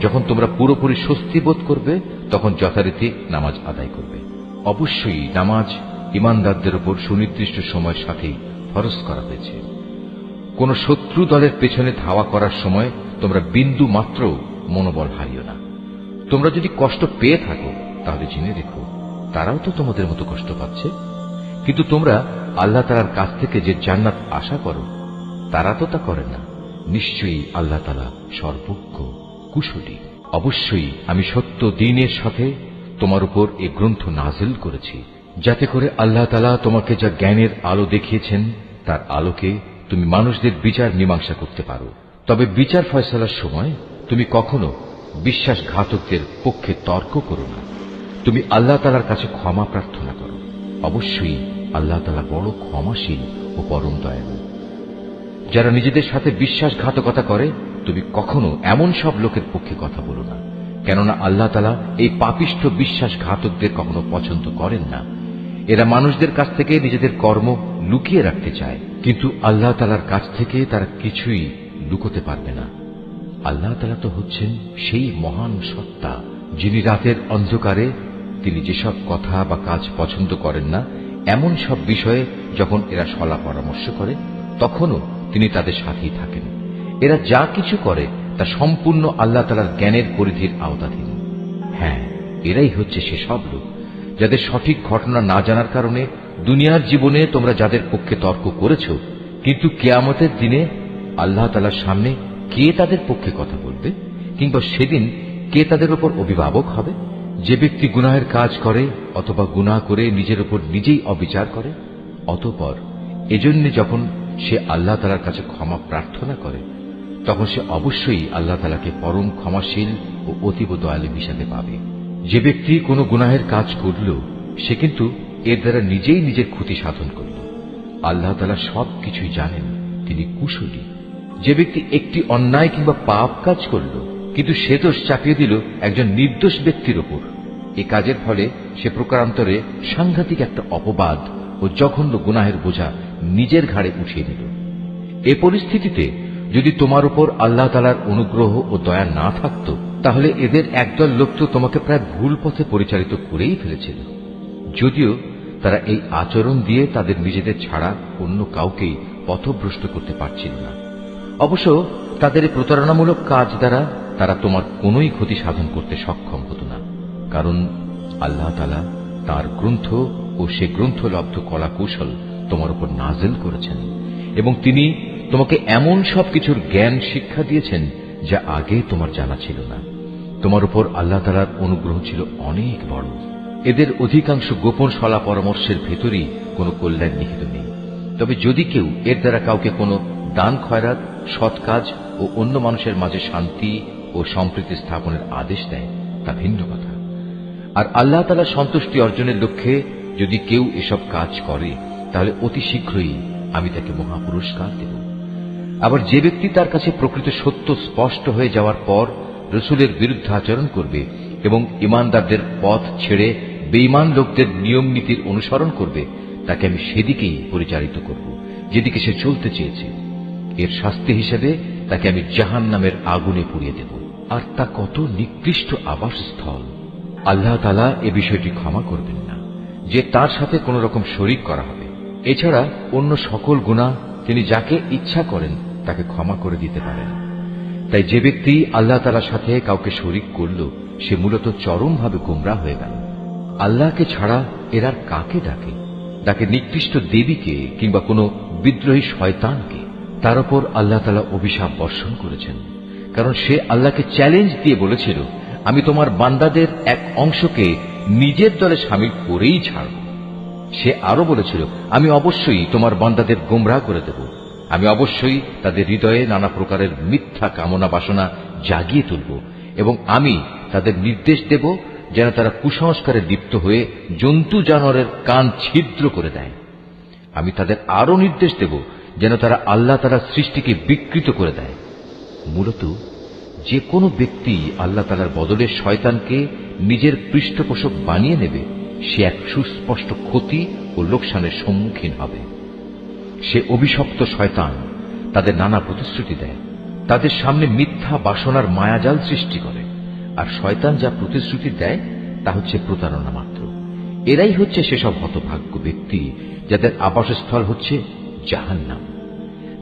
যখন তোমরা পুরোপুরি স্বস্তি বোধ করবে তখন যথারীতি নামাজ আদায় করবে। অবশ্যই নামাজ ইমানদারদের উপর সুনির্দিষ্ট সময়ের সাথেই ফরজ করা হয়েছে। কোন শত্রু দলের পেছনে ধাওয়া করার সময় তোমরা বিন্দু মাত্র মনোবল হারিও না। তোমরা যদি কষ্ট পেয়ে থাকো তাহলে জেনে রেখো তারাও তো তোমাদের মতো কষ্ট পাচ্ছে, কিন্তু তোমরা আল্লাহ তাআলার কাছ থেকে যে জান্নাত আশা করো তারা তো তা করে না। নিশ্চয়ই আল্লাহ তাআলা সর্বজ্ঞ কুশলী। অবশ্যই আমি সত্য দ্বীনের সাথে তোমার উপর এই গ্রন্থ নাজিল করেছি, যাতে করে আল্লাহ তাআলা তোমাকে যা জ্ঞানের আলো দেখিয়েছেন তার আলোকে তুমি মানুষদের বিচার মীমাংসা করতে পারো। তবে বিচার ফয়সালার সময় তুমি কখনো বিশ্বাসঘাতকদের পক্ষে তর্ক করো না। তুমি আল্লাহ তাআলার কাছে ক্ষমা প্রার্থনা করো। অবশ্যই আল্লাহ তাআলা বড় ক্ষমাশীল ও পরম দয়ালু। যারা নিজেদের সাথে বিশ্বাসঘাতকতা করে তুমি কখনো এমন সব লোকের পক্ষে কথা বলো না, কেননা আল্লাহ তাআলা এই পাপিষ্ঠ বিশ্বাসঘাতকদের কখনো পছন্দ করেন না। এরা মানুষদের কাছ থেকে নিজেদের কর্ম লুকিয়ে রাখতে চায়, কিন্তু আল্লাহ তাআলার কাছ থেকে তারা কিছুই লুকোতে পারবে না। আল্লাহ তাআলা তো হচ্ছেন সেই মহান সত্তা যিনি রাতের অন্ধকারে তিনি যেসব কথা বা কাজ পছন্দ করেন না এমন সব বিষয়ে যখন এরা সলা পরামর্শ করে তখনও তিনি তাদের সাথেই থাকেন। এরা যা কিছু করে তা সম্পূর্ণ আল্লাহ তাআলার জ্ঞানের পরিধির আওতাধীন। হ্যাঁ, এরাই হচ্ছে সেসব লোক যাদের সঠিক ঘটনা না জানার কারণে দুনিয়ার জীবনে তোমরা যাদের পক্ষে তর্ক করেছ, কিন্তু কিয়ামতের দিনে আল্লাহ তাআলার সামনে কে তাদের পক্ষে কথা বলবে, কিংবা সেদিন কে তাদের উপর অভিভাবক হবে? যে ব্যক্তি গুনাহের কাজ করে অথবা গুনাহ করে নিজের উপর নিজেই অবিচার করে, অতঃপর এজন্য যখন সে আল্লাহ তাআলার কাছে ক্ষমা প্রার্থনা করে তখন সে অবশ্যই আল্লাহ তাআলাকে পরম ক্ষমাশীল ও অতীব দয়ালু হিসাবে পাবে। যে ব্যক্তি কোনো গুনাহের কাজ করল সে কিন্তু এর দ্বারা নিজেই নিজের ক্ষতি সাধন করল। আল্লাহ তাআলা সবকিছুই জানেন, তিনি কুশলী। যে ব্যক্তি একটি অন্যায় কিংবা পাপ কাজ করল কিন্তু সে দোষ চাপিয়ে দিল একজন নির্দোষ ব্যক্তির উপর, এ কাজের ফলে সে প্রকারান্তরে সাংঘাতিক একটা অপবাদ ও জঘন্য গুনাহের বোঝা নিজের ঘাড়ে উঠিয়ে নিল। এ পরিস্থিতিতে যদি তোমার উপর আল্লাহ তাআলার অনুগ্রহ ও দয়া না থাকত তাহলে এদের একদল লোক তো তোমাকে প্রায় ভুল পথে পরিচালিত করেই ফেলেছিল, যদিও তারা এই আচরণ দিয়ে তাদের নিজেদের ছাড়া অন্য কাউকেই পথভ্রষ্ট করতে পারছিল না। অবশ্য তাদের এই প্রতারণামূলক কাজ দ্বারা তারা তোমার কোনোই ক্ষতি সাধন করতে সক্ষম হতো না, কারণ আল্লাহ তাআলা তাঁর গ্রন্থ ও সে গ্রন্থলব্ধ কলা কৌশল তোমার উপর নাজিল করেছেন এবং তিনি তোমাকে এমন সব কিছুর জ্ঞান শিক্ষা দিয়েছেন যা আগে তোমার জানা ছিল না। তোমার উপর আল্লাহ তাআলার অনুগ্রহ ছিল অনেক বড়। এদের অধিকাংশ গোপন সলা পরামর্শের ভেতরই কোনো কল্যাণ নিহিত নেই। তবে যদি কেউ এর দ্বারা কাউকে কোনো দান খয়রাত, সৎ কাজ ও অন্য মানুষের মাঝে শান্তি ও সম্প্রীতি স্থাপনের আদেশ দেয় তা ভিন্ন কথা। আর আল্লাহ তাআলার সন্তুষ্টি অর্জনের লক্ষ্যে যদি কেউ এসব কাজ করে তাহলে অতি শীঘ্রই আমি তাকে মহাপুরস্কার দেব। আবার যে ব্যক্তি তার কাছে প্রকৃত সত্য স্পষ্ট হয়ে যাওয়ার পর রাসূলের বিরুদ্ধে আচরণ করবে এবং ঈমানদারদের পথ ছেড়ে বেঈমান লোকদের নিয়ম নীতির অনুসরণ করবে তাকে আমি সেদিকেই পরিচালিত করব যেদিকে সে চলতে চেয়েছে। এর শাস্তি হিসেবে তাকে আমি জাহান্নামের আগুনে পুড়িয়ে দেব, আর তা কত নিকৃষ্ট আবাসস্থল। আল্লাহ তাআলা এ বিষয়টি ক্ষমা করবেন না যে তার সাথে কোন রকম শরীক করা হবে। এছাড়া অন্য সকল গুনাহ তিনি যাকে ইচ্ছা করেন তাকে ক্ষমা করে দিতে পারেন। তাই যে ব্যক্তি আল্লাহ তাআলার সাথে কাউকে শরীক করল সে মূলত চরমভাবে গোমরাহ হয়ে গেল। আল্লাহকে ছাড়া এরা কাকে ডাকে? ডাকে নিকৃষ্ট দেবীকে কিংবা কোনো বিদ্রোহী শয়তানকে। তার উপর আল্লাহ তাআলা অভিশাপ বর্ষণ করেছেন, কারণ সে আল্লাহকে চ্যালেঞ্জ দিয়ে বলেছিল, আমি তোমার বান্দাদের এক অংশকে নিজের দলে শামিল করেই ছাড়ব। সে আরো বলেছিল, আমি অবশ্যই তোমার বান্দাদের গোমরাহ করে দেব, আমি অবশ্যই তাদের হৃদয়ে নানা প্রকারের মিথ্যা কামনা বাসনা জাগিয়ে তুলব এবং আমি তাদের নির্দেশ দেব যেন তারা কুসংস্কারে লিপ্ত হয়ে জন্তু জানোয়ারের কান ছিদ্র করে দেয়। আমি তাদের আরো নির্দেশ দেব যেন তারা আল্লাহ তাআলার সৃষ্টিকে বিকৃত করে দেয়। মূলত যে কোনো ব্যক্তি আল্লাহ তাআলার বদলে শয়তানকে নিজের পৃষ্ঠপোষক বানিয়ে নেবে সে এক সুস্পষ্ট ক্ষতি ও লোকসানের সম্মুখীন হবে। সে অভিশপ্ত শয়তান তাদের নানা প্রতিশ্রুতি দেয়, তাদের সামনে মিথ্যা বাসনার মায়াজাল সৃষ্টি করে আর শয়তান যা প্রতিশ্রুতি দেয় তা হচ্ছে প্রতারণা মাত্র। এরাই হচ্ছে সেসব হতভাগ্য ব্যক্তি যাদের আবাসস্থল হচ্ছে জাহান্নাম,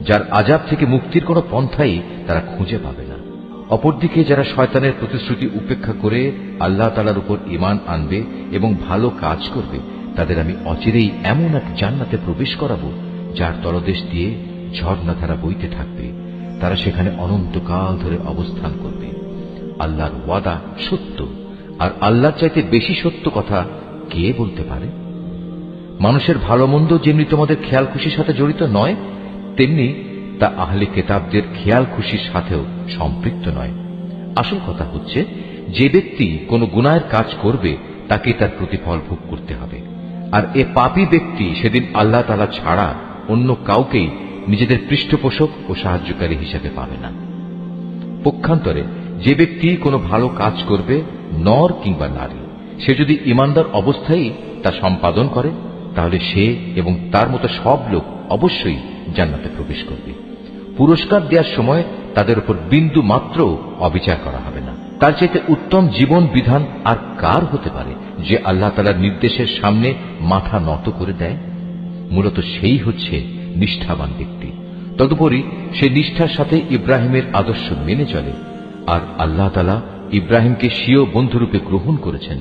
যার আযাব থেকে মুক্তির কোনো পন্থাই তারা খুঁজে পাবে না। অপরদিকে যারা শয়তানের প্রতিশ্রুতি উপেক্ষা করে আল্লাহ তাআলার উপর ঈমান আনবে এবং ভালো কাজ করবে, তাদের আমি অচিরেই এমন এক জান্নাতে প্রবেশ করাবো যার তলদেশ দিয়ে ঝর্ণাধারা বইতে থাকবে। তারা সেখানে অনন্তকাল ধরে অবস্থান করবে। আল্লাহর ওয়াদা সত্য, আর আল্লাহর চাইতে বেশি সত্য কথা কে বলতে পারে? মানুষের ভালো মন্দ যেমনি তোমাদের খেয়াল খুশির সাথে জড়িত নয়, তেমনি তা আহলে কিতাবদের খেয়াল খুশির সাথেও সম্পৃক্ত নয়। আসল কথা হচ্ছে, যে ব্যক্তি কোনো গুনাহের কাজ করবে তাকে তার প্রতিফল ভোগ করতে হবে। আর এ পাপী ব্যক্তি সেদিন আল্লাহ তাআলা ছাড়া অন্য কাউকেই নিজেদের পৃষ্ঠপোষক ও সাহায্যকারী হিসেবে পাবে না। পক্ষান্তরে যে ব্যক্তি কোনো ভালো কাজ করবে, নর কিংবা নারী, সে যদি ঈমানদার অবস্থায় তা সম্পাদন করে, তাহলে সে এবং তার মতো সব লোক অবশ্যই জান্নাতে প্রবেশ করবে। পুরস্কার দেওয়ার সময় তাদের উপর বিন্দু মাত্র অবিচার করা হবে না। তার চাইতে উত্তম জীবন বিধান আর কার হতে পারে যে আল্লাহ তাআলার নির্দেশের সামনে মাথা নত করে দেয়? মূলত সেই হচ্ছে নিষ্ঠাবান ব্যক্তি। তদুপরি সে নিষ্ঠার সাথে ইব্রাহিমের আদর্শ মেনে চলে, আর আল্লাহ তাআলা ইব্রাহিমকে স্বীয় বন্ধুরূপে গ্রহণ করেছেন।